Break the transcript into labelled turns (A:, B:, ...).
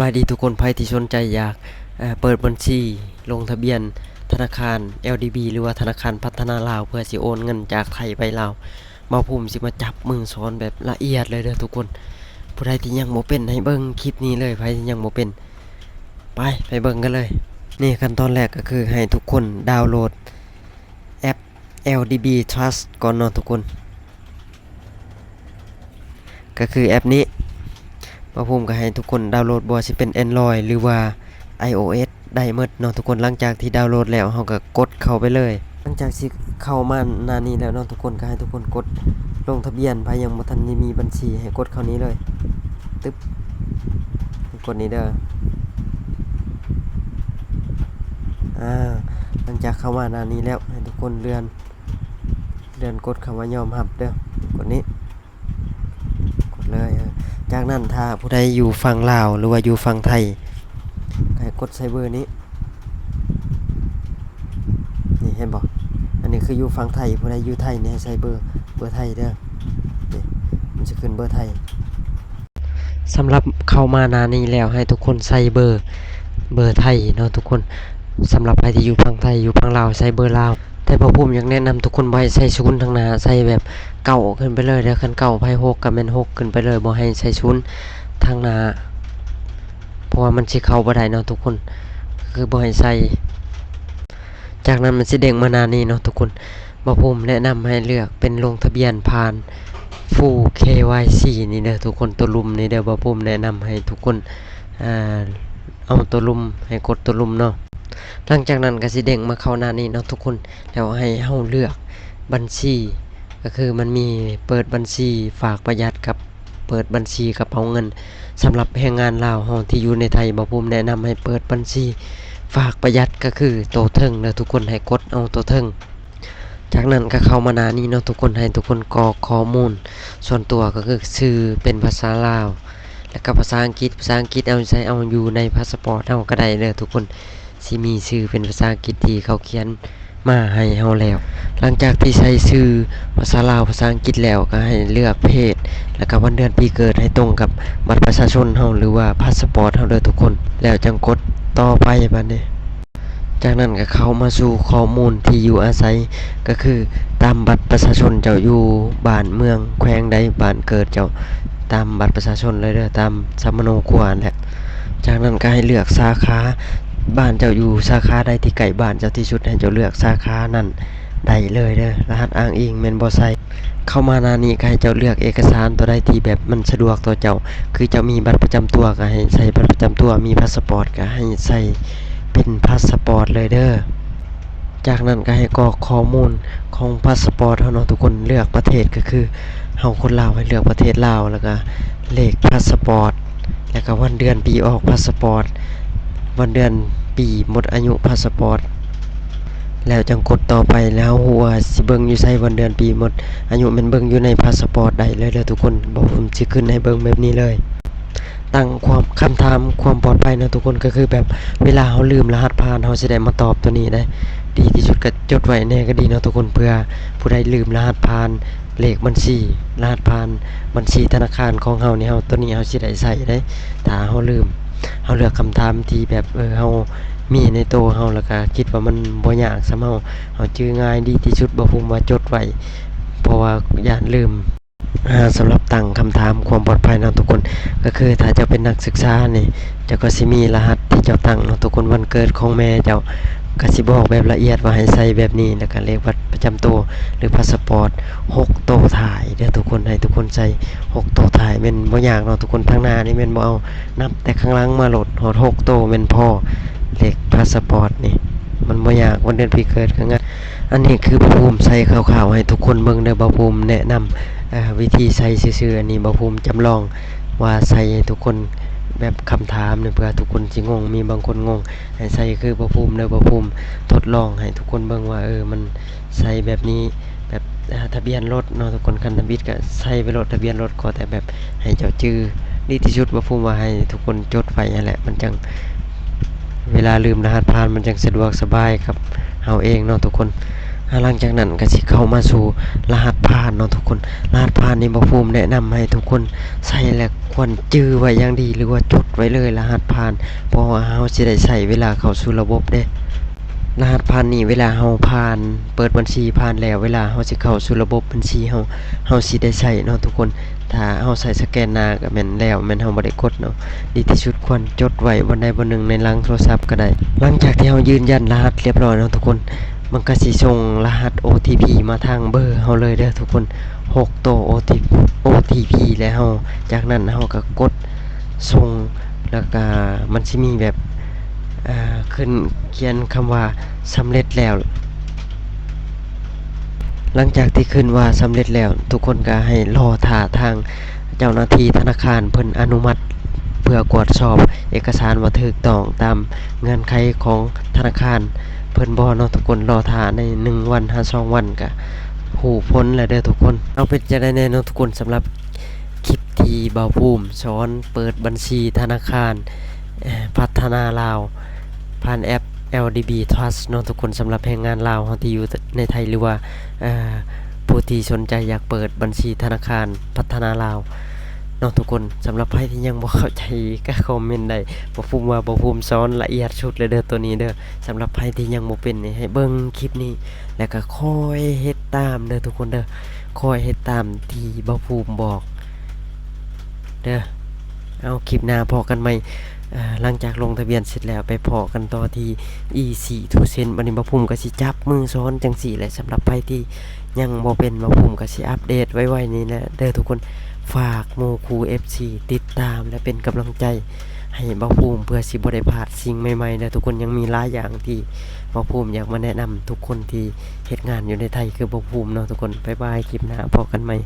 A: บายดีทุกคนที่สนใจอยากเปิดบัญชีลงทะเบียนธนาคาร LDB หรือว่าธนาคารพัฒนาลาวเพื่อสิโอนเงินจากไทยไปลาวมาภูมิสิมาจับมือสอนแบบละเอียดเลยเด้อทุกคนผู้ใดที่ยังบ่เป็นให้เบิ่งคลิปนี้เลยใครที่ยังบ่เป็นไปเบิ่งกันเลยนี่ขั้นตอนแรกก็คือให้ทุกคนดาวน์โหลดแอป LDB Trust ก่อนเนาะทุกคนก็คือแอปนี้มาภูมิก็ให้ทุกคนดาวน์โหลดบ่ว่าสิเป็น Android หรือว่า iOS ได้หมดเนาะทุกคนหลังจากที่ดาวน์โหลดแล้วเฮาก็กดเข้าไปเลยหลังจากที่เข้ามาหน้านี้แล้วเนาะทุกคนก็ให้ทุกคนกดลงทะเบียนภายยังบ่ทันได้มีบัญชีให้กดเข้านี้เลยตึ๊บกดนี้เด้อหลังจากเข้ามาหน้านี้แล้วให้ทุกคนเลื่อนกดคำว่ายอมรับเด้อกดนี้กดเลยจากนั้นถ้าผู้ใดอยู่ฝั่งลาวหรือว่าอยู่ฝั่งไทยให้กดใส่เบอร์นี้นี่เห็นบ่อันนี้คืออยู่ฝั่งไทยผู้ใดอยู่ไทยนี่ให้ใส่เบอร์ไทยเด้อนี่มันจะขึ้นเบอร์ไทยสำหรับเข้ามาหน้านี้แล้วให้ทุกคนใส่เบอร์ไทยเนาะทุกคนสำหรับใครที่อยู่ฝั่งไทยอยู่ฝั่งลาวใส่เบอร์ลาวแต่พอผมอยากแนะนำทุกคนบ่ให้ใส่ศูนย์ทางหน้าใส่แบบเก่าขึ้นไปเลยเด้อคันเก่าไพ่6กับแม่น6ขึ้นไปเลยบ่ให้ใส่ศูนย์ทางหน้าเพราะว่ามันสิเข้าบ่ได้เนาะทุกคนคือบ่ให้ใส่จากนั้นมันสิเด้งมาหน้านี้เนาะทุกคนบ่ผมแนะนำให้เลือกเป็นลงทะเบียนผ่าน Full KYC นี่เด้อทุกคนตัวลุมนี่เด้อบ่ผมแนะนำให้ทุกคนเอาตัวลุมให้กดตัวลุมเนาะหลังจากนั้นก็สิเด้งมาเข้าหน้านี้เนาะทุกคนแล้วให้เฮาเลือกบัญชีก็คือมันมีเปิดบัญชีฝากประหยัดกับเปิดบัญชีกระเป๋าเงินสำหรับแรงงานลาวเฮาที่อยู่ในไทยบ่ภูมิแนะนำให้เปิดบัญชีฝากประหยัดก็คือโตเทิงเด้อทุกคนให้กดเอาโตเทิงจากนั้นก็เข้ามาหน้านี้เนาะทุกคนให้ทุกคนกรอกข้อมูลส่วนตัวก็คือชื่อเป็นภาษาลาวแล้วก็ภาษาอังกฤษเอาใช้เอาอยู่ในพาสปอร์ตเฮาก็ได้เด้อทุกคนสิมีชื่อเป็นภาษาอังกฤษที่เขาเขียนมาให้เฮาแล้วหลังจากที่ใช้ชื่อภาษาลาวภาษาอังกฤษแล้วก็ให้เลือกเพศแล้วก็วันเดือนปีเกิดให้ตรงกับบัตรประชาชนเฮาหรือว่าพาสปอร์ตเฮาเด้อทุกคนแล้วจังกดต่อไปบัดนี้จากนั้นก็เข้ามาสู่ข้อมูลที่อยู่อาศัยก็คือตามบัตรประชาชนเจ้าอยู่บ้านเมืองแขวงใดบ้านเกิดเจ้าตามบัตรประชาชนเลยเด้อตามสมโนครัวแหละจากนั้นก็ให้เลือกสาขาบ้านเจ้าอยู่สาขาใดที่ใกล้บ้านเจ้าที่สุดให้เจ้าเลือกสาขานั้นได้เลยเด้อรหัสอ้างอิงแม่นบ่ใส่เข้ามาหน้านี้ก็ให้เจ้าเลือกเอกสารตัวใดที่แบบมันสะดวกต่อเจ้าคือเจ้ามีบัตรประจำตัวก็ให้ใส่บัตรประจำตัวมีพาสปอร์ตก็ให้ใส่เป็นพาสปอร์ตเลยเด้อจากนั้นก็ให้กรอกข้อมูลของพาสปอร์ตเฮาเนาะทุกคนเลือกประเทศก็คือเฮาคนลาวให้เลือกประเทศลาวแล้วก็เลขพาสปอร์ตแล้วก็วันเดือนปีออกพาสปอร์ตวันเดือนปีหมดอายุพาสปอร์ตแล้วจังกดต่อไปแล้วหัวสิเบิ่งอยู่ไสวันเดือนปีหมดอายุมันเบิ่งอยู่ในพาสปอร์ตได้เลยเด้อทุกคนบอกผมสิขึ้นให้เบิ่งแบบนี้เลยตั้งความคำถามความปลอดภัยนะทุกคนก็คือแบบเวลาเฮาลืมรหัสผ่านเฮาสิได้มาตอบตัวนี้ได้ดีที่สุดก็จดไว้แน่ก็ดีเนาะทุกคนเพื่อผู้ใดลืมรหัสผ่านเลขบัญชีรหัสผ่านบัญชีธนาคารของเฮานี่เฮาตัวนี้เฮาสิได้ใช้ได้ถ้าเฮาลืมเฮาเลือกคำถามที่แบบเฮามีในตัวเฮาแล้วก็คิดว่ามันบ่ยากซะเฮาจื้อง่ายดีที่สุดบ่ฟุ่มว่าจดไว้เพราะว่าย่านลืมสำหรับตั้งคำถามความปลอดภัยเนาะทุกคนก็คือถ้าเจ้าเป็นนักศึกษานี่เจ้าก็สิมีรหัสที่เจ้าตั้งเนาะทุกคนวันเกิดของแม่เจ้าก็สิบอกแบบละเอียดว่าให้ใส่แบบนี้แล้วก็เลขบัตรประจำตัวหรือพาสปอร์ต6โตวถ่ายเด้อทุกคนให้ทุกคนใส่6โตวถ่ายแม่นบ่ยากเนาะทุกคนทางหน้านี่แม่นบ่เอานับแต่ข้างหลังมาโหลดฮอด6โตวแม่นพอเลขพาสปอร์ตนี่มันบ่ยากวันเดือนปีเกิดก็งั้นอันนี้คือบ่ภูมิใส่คร่าวๆให้ทุกคนเบิ่งเด้อบ่ภูมิแนะนำวิธีใส่ซื่อๆอันนี้บ่ภูมิจำลองว่าใส่ให้ทุกคนแบบคำถามเนี่ยเพื่อทุกคนสิงงมีบางคนงงให้ใส่คือบ่ภูมิเด้อบ่ภูมิทดลองให้ทุกคนเบิ่งว่ามันใส่แบบนี้แบบทะเบียนรถเนาะทุกคนคันทะเบียนก็ใส่ไปรถทะเบียนรถก็แต่แบบให้เจ้าชื่อดีที่สุดบ่ภูมิว่าให้ทุกคนจดไว้นั่นแหละมันจังเวลาลืมรหัสผ่านมันจังสะดวกสบายกับเฮาเองเนาะทุกคน หลังจากนั้นก็สิเข้ามาสู่รหัสผ่านเนาะทุกคนรหัสผ่านนี่บ่ภูมิแนะนำให้ทุกคนใส่และควรจื้อไว้อย่างดีหรือว่าจดไว้เลยรหัสผ่านเพราะว่าเฮาสิได้ใช้เวลาเข้าสู่ระบบเด้รหัสผ่านนี่เวลาเฮาผ่านเปิดบัญชีผ่านแล้วเวลาเฮาสิเข้าสู่ระบบบัญชีเฮาสิได้ใช้เนาะทุกคนถ้าเฮาใส่สแกนหน้าก็แม่นแล้วแม่นเฮาบ่ได้กดเนาะดีที่สุดควรจดไว้บ่ใดบ่หนึ่งในหลังโทรศัพท์ก็ได้หลังจากที่เฮายืนยันรหัสเรียบร้อยเนาะทุกคนมันก็สิส่งรหัส OTP มาทางเบอร์เฮาเลยเด้อทุกคน6ตัว OTP แล้วเฮาจากนั้นเฮาก็กดส่งแล้วก็มันสิมีแบบขึ้นเขียนคำว่าสำเร็จแล้วหลังจากที่ขึ้นว่าสำเร็จแล้วทุกคนก็ให้รอท่าทางเจ้าหน้าที่ธนาคารเพิ่นอนุมัติเพื่อกวดสอบเอกสารว่าถูกต้องตามเงื่อนไขของธนาคารเพิ่นบ่เนาะทุกคนรอท่าใน1วัน2วันก็ฮู้ผลแล้วเด้อทุกคนเอาเป็นจะได้แน่เนาะทุกคนสำหรับคลิปที่บ่าวภูมิสอนเปิดบัญชีธนาคารพัฒนาลาวผ่านแอป LDB Trust เนาะทุกคนสำหรับแรงงานลาวเฮาที่อยู่ในไทยหรือว่าผู้ที่สนใจอยากเปิดบัญชีธนาคารพัฒนาลาวเนาะทุกคนสำหรับใครที่ยังบ่เข้าใจก็คอมเมนต์ได้บ่ภูมิว่าบ่ภูมิสอนละเอียดสุดเลยเด้อตัวนี้เด้อสำหรับใครที่ยังบ่เป็นนี่ให้เบิ่งคลิปนี้แล้วก็คอยเฮ็ดตามเด้อทุกคนเด้อคอยเฮ็ดตามที่บ่ภูมิบอกเด้อเอาคลิปหน้าพอกันใหม่หลังจากลงทะเบียนเสร็จแล้วไปพอกันต่อที่ E4 บัดนี้บ่ภูมิก็สิจับมือซ้อนจังซี่แหละสำหรับใครที่ยังบ่เป็นบ่ภูมิก็สิอัปเดตไว้ๆนี่แหละเด้อทุกคนฝากหมู่ครู FC ติดตามและเป็นกำลังใจให้บ่ภูมิเพื่อสิบ่ได้พลาดสิ่งใหม่ๆนะทุกคนยังมีหลายอย่างที่บ่ภูมิอยากมาแนะนำทุกคนที่เฮ็ดงานอยู่ในไทยคือบ่ภูมิเนาะทุกคนบ๊ายบายคลิปหน้าพบกันใหม่